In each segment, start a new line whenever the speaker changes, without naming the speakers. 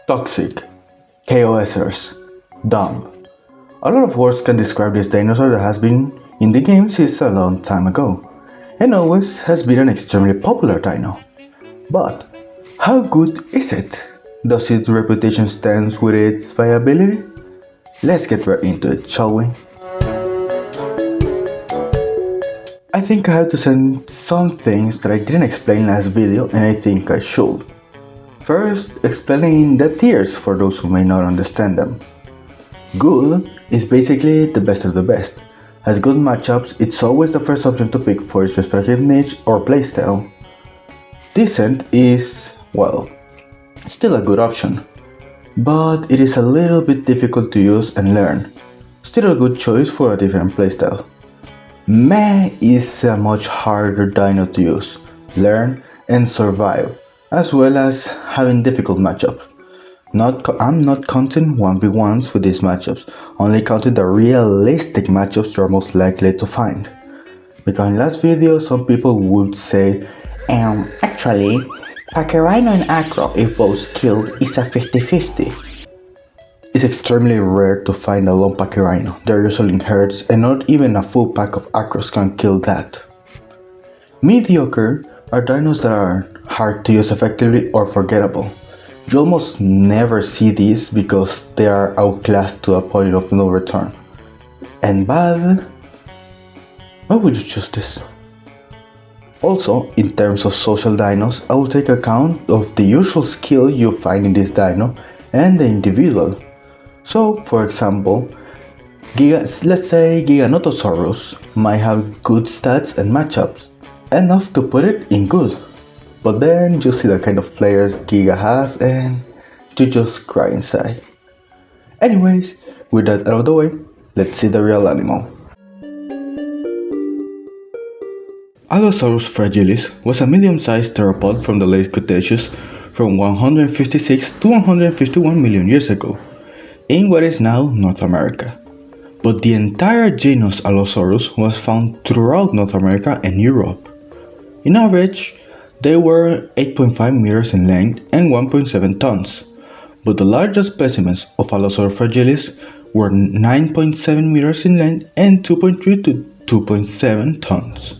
Toxic, KOSers, dumb. A lot of words can describe this dinosaur that has been in the game since a long time ago, and always has been an extremely popular dino. But, how good is it? Does its reputation stand with its viability? Let's get right into it, shall we? I think I have to say some things that I didn't explain last video and I think I should. First, explaining the tiers for those who may not understand them. Good is basically the best of the best. As good matchups, it's always the first option to pick for its respective niche or playstyle. Decent is, well, still a good option, but it is a little bit difficult to use and learn. Still a good choice for a different playstyle. Meh is a much harder dino to use, learn, and survive, as well as having difficult matchups. I'm not counting 1v1s with these matchups, only counting the realistic matchups you are most likely to find. Because in last video some people would say, actually, Pachyrhino and Acro, if both killed, is a 50-50. It's extremely rare to find a lone Pachyrhino. They're usually in herds and not even a full pack of Acros can kill that. Mediocre are dinos that are hard to use effectively or forgettable. You almost never see these because they are outclassed to a point of no return. And bad? Why would you choose this? Also, in terms of social dinos, I will take account of the usual skill you find in this dino and the individual. So, for example, let's say Giganotosaurus might have good stats and matchups, enough to put it in good. But then you see the kind of players Giga has and you just cry inside. Anyways, with that out of the way, let's see the real animal. Allosaurus fragilis was a medium-sized theropod from the late Cretaceous from 156 to 151 million years ago, in what is now North America. But the entire genus Allosaurus was found throughout North America and Europe. In average, they were 8.5 meters in length and 1.7 tons, but the largest specimens of Allosaurus fragilis were 9.7 meters in length and 2.3 to 2.7 tons.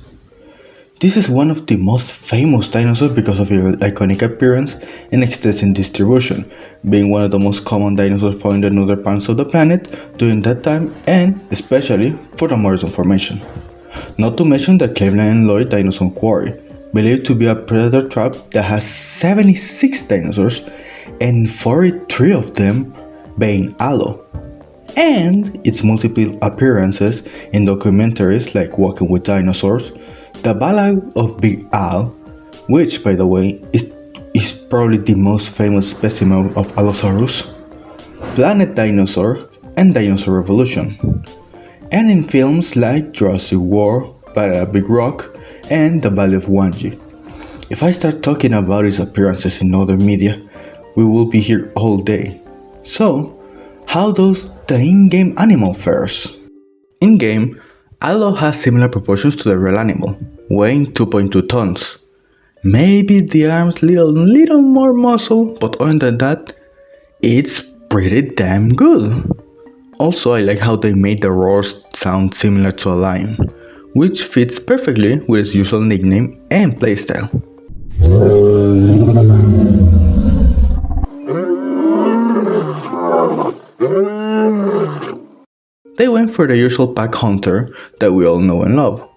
This is one of the most famous dinosaurs because of its iconic appearance and extensive distribution, being one of the most common dinosaurs found in other parts of the planet during that time and especially for the Morrison Formation. Not to mention the Cleveland and Lloyd Dinosaur Quarry, believed to be a predator trap that has 76 dinosaurs and 43 of them being Allo, and its multiple appearances in documentaries like Walking with Dinosaurs, The Ballad of Big Al, which by the way is probably the most famous specimen of Allosaurus, Planet Dinosaur and Dinosaur Revolution, and in films like Jurassic World, Battle at Big Rock, and The Valley of Wanji. If I start talking about his appearances in other media, we will be here all day. So, how does the in-game animal fares? In-game, Allo has similar proportions to the real animal, weighing 2.2 tons. Maybe the arms little more muscle, but other than that, it's pretty damn good. Also, I like how they made the roars sound similar to a lion, which fits perfectly with its usual nickname and playstyle. They went for the usual pack hunter that we all know and love.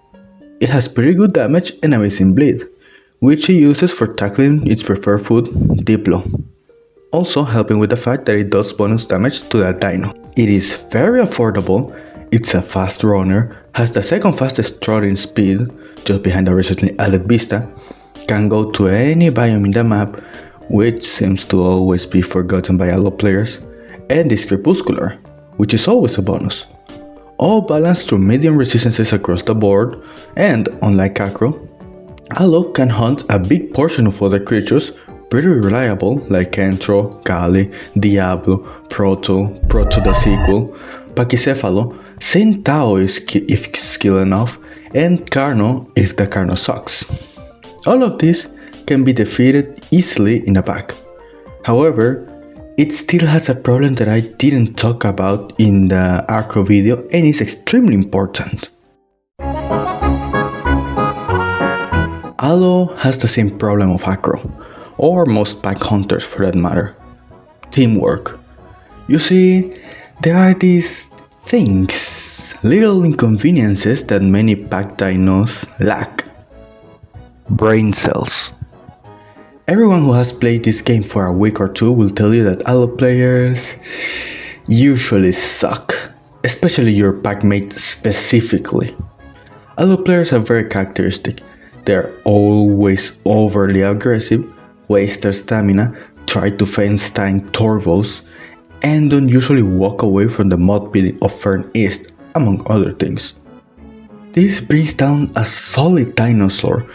It has pretty good damage and amazing bleed, which it uses for tackling its preferred food, Diplo. Also helping with the fact that it does bonus damage to that dino. It is very affordable, it's a fast runner, has the second fastest trotting speed, just behind the recently added Vista, can go to any biome in the map, which seems to always be forgotten by Allo players, and is crepuscular, which is always a bonus. All balanced through medium resistances across the board, and unlike Acro, Allo can hunt a big portion of other creatures pretty reliable like Entro, Gali, Diablo, Proto the sequel, Pachycephalo, Centauro if skilled enough, and Carno if the Carno sucks. All of these can be defeated easily in a pack. However, it still has a problem that I didn't talk about in the Acro video and is extremely important. Allo has the same problem of Acro, or most pack hunters for that matter: teamwork. You see, there are these things, little inconveniences that many pack dinos lack. Brain cells. Everyone who has played this game for a week or two will tell you that Allo players usually suck, especially your packmate specifically. Allo players are very characteristic. They're always overly aggressive, waste their stamina, try to fence tank turbos, and don't usually walk away from the mud pit of Fern East, among other things. This brings down a solid dinosaur,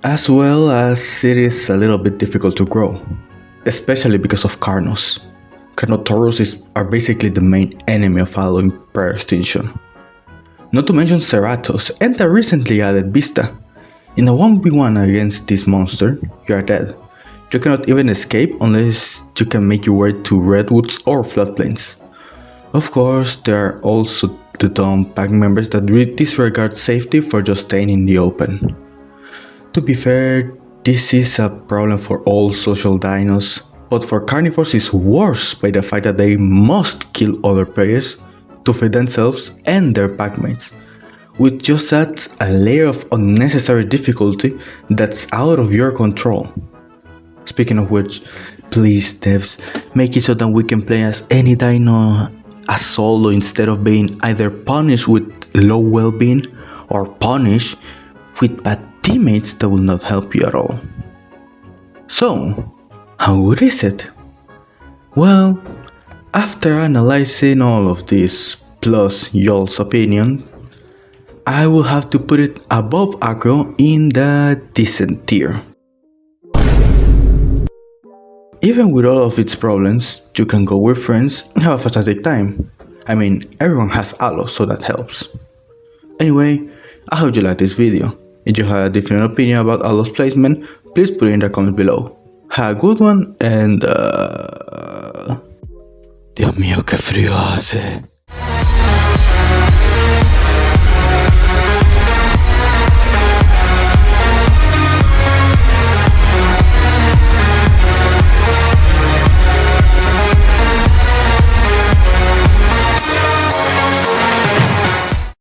as well as it is a little bit difficult to grow, especially because of Carnos. Carnotaurus are basically the main enemy of Allo in PriorExtinction. Not to mention Ceratos and the recently added Vista. In a 1v1 against this monster, you are dead. You cannot even escape unless you can make your way to redwoods or floodplains. Of course, there are also the dumb pack members that disregard safety for just staying in the open. To be fair, this is a problem for all social dinos, but for carnivores it's worse by the fact that they must kill other players to feed themselves and their packmates, which just adds a layer of unnecessary difficulty that's out of your control. Speaking of which, please devs, make it so that we can play as any dino as solo instead of being either punished with low well-being or punished with bad teammates that will not help you at all. So, how good is it? Well, after analyzing all of this, plus y'all's opinion, I will have to put it above Acro in the decent tier. Even with all of its problems, you can go with friends and have a fantastic time. I mean, everyone has Allo, so that helps. Anyway, I hope you liked this video. If you have a different opinion about Allo's placement, please put it in the comments below. Have a good one and Dios mío, qué frío hace.